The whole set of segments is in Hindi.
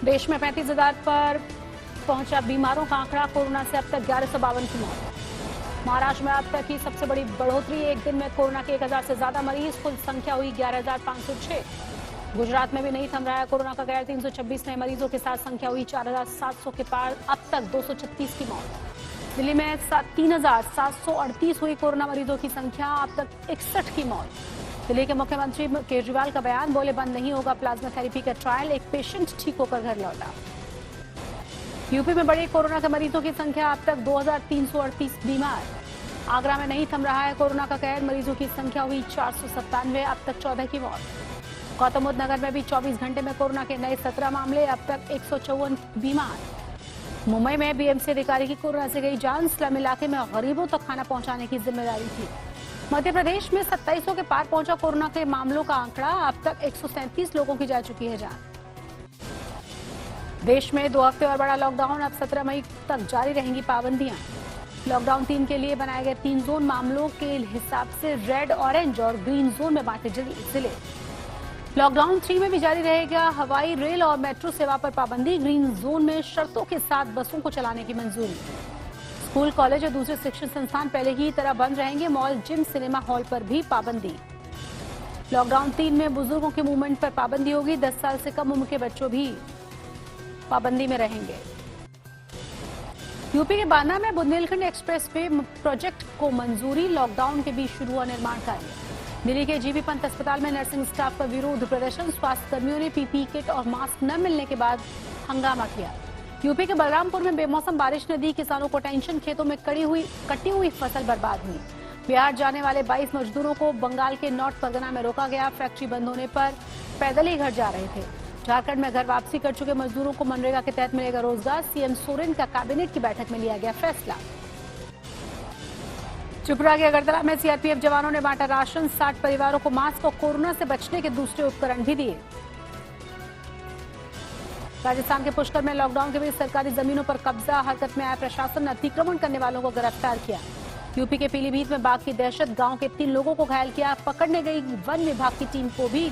देश में 35,000 पर पहुंचा बीमारों का आंकड़ा। कोरोना से अब तक 1152 की मौत। महाराष्ट्र में अब तक की सबसे बड़ी बढ़ोतरी। एक दिन में कोरोना के 1000 से ज्यादा मरीज। कुल संख्या हुई 11,506। गुजरात में भी नहीं थम रहा है कोरोना का कहर। 326 नए मरीजों के साथ संख्या हुई 4,700 के पार। अब तक 236 की मौत। दिल्ली में 3,738 हुई कोरोना मरीजों की संख्या। अब तक 61 की मौत। दिल्ली के मुख्यमंत्री केजरीवाल का बयान, बोले बंद नहीं होगा प्लाज्मा थेरेपी का ट्रायल। एक पेशेंट ठीक होकर घर लौटा। यूपी में बढ़ी कोरोना के मरीजों की संख्या। अब तक 2,338 बीमार। आगरा में नहीं थम रहा है कोरोना का कहर। मरीजों की संख्या हुई 497। अब तक 14 की मौत। गौतम बुद्ध नगर में भी 24 घंटे में कोरोना के नए 17 मामले। अब तक 154 बीमार। मुंबई में बीएमसी अधिकारी की कोरोना से गई जान। स्लम इलाके में गरीबों तक खाना पहुंचाने की जिम्मेदारी थी। मध्य प्रदेश में 2700 के पार पहुंचा कोरोना के मामलों का आंकड़ा। अब तक 137 लोगों की जा चुकी है जान। देश में 2 हफ्ते और बड़ा लॉकडाउन। अब 17 मई तक जारी रहेंगी पाबंदियां। लॉकडाउन 3 के लिए बनाए गए 3 जोन। मामलों के हिसाब से रेड, ऑरेंज और ग्रीन जोन में बांटे जिले। लॉकडाउन 3 में भी जारी रहेगा हवाई, रेल और मेट्रो सेवा पर पाबंदी। ग्रीन जोन में शर्तों के साथ बसों को चलाने की मंजूरी। स्कूल, कॉलेज और दूसरे शिक्षण संस्थान पहले की तरह बंद रहेंगे। मॉल, जिम, सिनेमा हॉल पर भी पाबंदी। लॉकडाउन 3 में बुजुर्गों के मूवमेंट पर पाबंदी होगी। 10 साल से कम उम्र के बच्चों भी पाबंदी में रहेंगे। यूपी के बांदा में बुंदेलखंड एक्सप्रेस वे प्रोजेक्ट को मंजूरी। लॉकडाउन के बीच शुरू हुआ निर्माण कार्य। दिल्ली के जीबी पंत अस्पताल में नर्सिंग स्टाफ का विरोध प्रदर्शन। स्वास्थ्य कर्मियों ने पीपीई किट और मास्क न मिलने के बाद हंगामा किया। यूपी के बलरामपुर में बेमौसम बारिश ने दी किसानों को टेंशन। खेतों में कटी हुई फसल बर्बाद हुई। बिहार जाने वाले 22 मजदूरों को बंगाल के नॉर्थ परगना में रोका गया। फैक्ट्री बंद होने पर पैदल ही घर जा रहे थे। झारखंड में घर वापसी कर चुके मजदूरों को मनरेगा के तहत मिलेगा रोजगार। सीएम सोरेन का कैबिनेट की बैठक में लिया गया फैसला। त्रिपुरा के अगरतला में सीआरपीएफ जवानों ने बांटा राशन। 60 परिवारों को मास्क और कोरोना से बचने के दूसरे उपकरण भी दिए। राजस्थान के पुष्कर में लॉकडाउन के बीच सरकारी जमीनों पर कब्जा। हरकत में आया प्रशासन ने अतिक्रमण करने वालों को गिरफ्तार किया। यूपी के पीलीभीत में बाघ की दहशत। गांव के 3 लोगों को घायल किया। पकड़ने गई वन विभाग की टीम को भी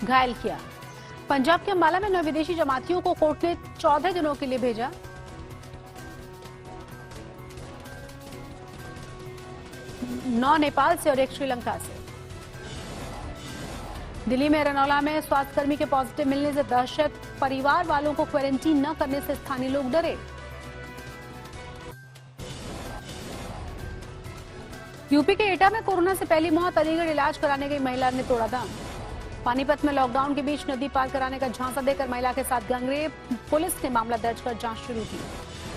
घायल किया। पंजाब के अंबाला में 9 विदेशी जमातियों को कोर्ट ने 14 दिनों के लिए भेजा। नौ नेपाल से और 1 श्रीलंका से। दिल्ली में रनौला में स्वास्थ्यकर्मी के पॉजिटिव मिलने से दहशत। परिवार वालों को क्वारंटीन न करने से स्थानीय लोग डरे। यूपी के एटा में कोरोना से पहली मौत। अलीगढ़ इलाज कराने गई महिला ने तोड़ा दम। पानीपत में लॉकडाउन के बीच नदी पार कराने का झांसा देकर महिला के साथ गैंगरेप। पुलिस ने मामला दर्ज कर जांच शुरू की।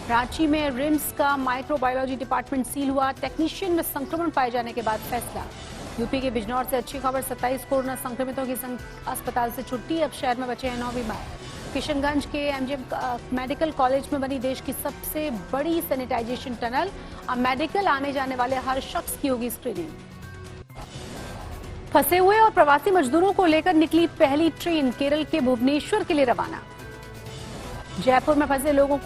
रांची में रिम्स का माइक्रोबायोलॉजी डिपार्टमेंट सील हुआ। टेक्नीशियन में संक्रमण पाए जाने के बाद फैसला। यूपी के बिजनौर से अच्छी खबर। 27 कोरोना संक्रमितों की अस्पताल से छुट्टी। अब शहर में बचे हैं 9 बीमार। किशनगंज के एमजीएम मेडिकल कॉलेज में बनी देश की सबसे बड़ी सैनिटाइजेशन टनल। अब मेडिकल आने जाने वाले हर शख्स की होगी स्क्रीनिंग। फंसे हुए और प्रवासी मजदूरों को लेकर निकली पहली ट्रेन। केरल के भुवनेश्वर के लिए रवाना। जयपुर में फंसे लोगों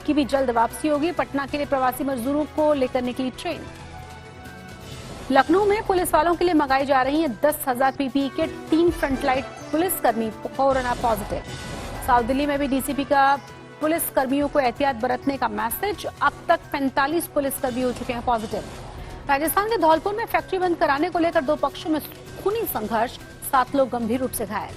की भी जल्द वापसी होगी। पटना के लिए प्रवासी मजदूरों को लेकर निकली ट्रेन। लखनऊ में पुलिस वालों के लिए मंगाई जा रही है 10,000 पीपीई किट। 3 फ्रंटलाइन पुलिसकर्मी कोरोना पॉजिटिव। साउथ दिल्ली में भी डीसीपी का पुलिस कर्मियों को एहतियात बरतने का मैसेज। अब तक 45 पुलिसकर्मी हो चुके हैं पॉजिटिव। राजस्थान के धौलपुर में फैक्ट्री बंद कराने को लेकर 2 पक्षों में खूनी संघर्ष। 7 लोग गंभीर रूप से घायल।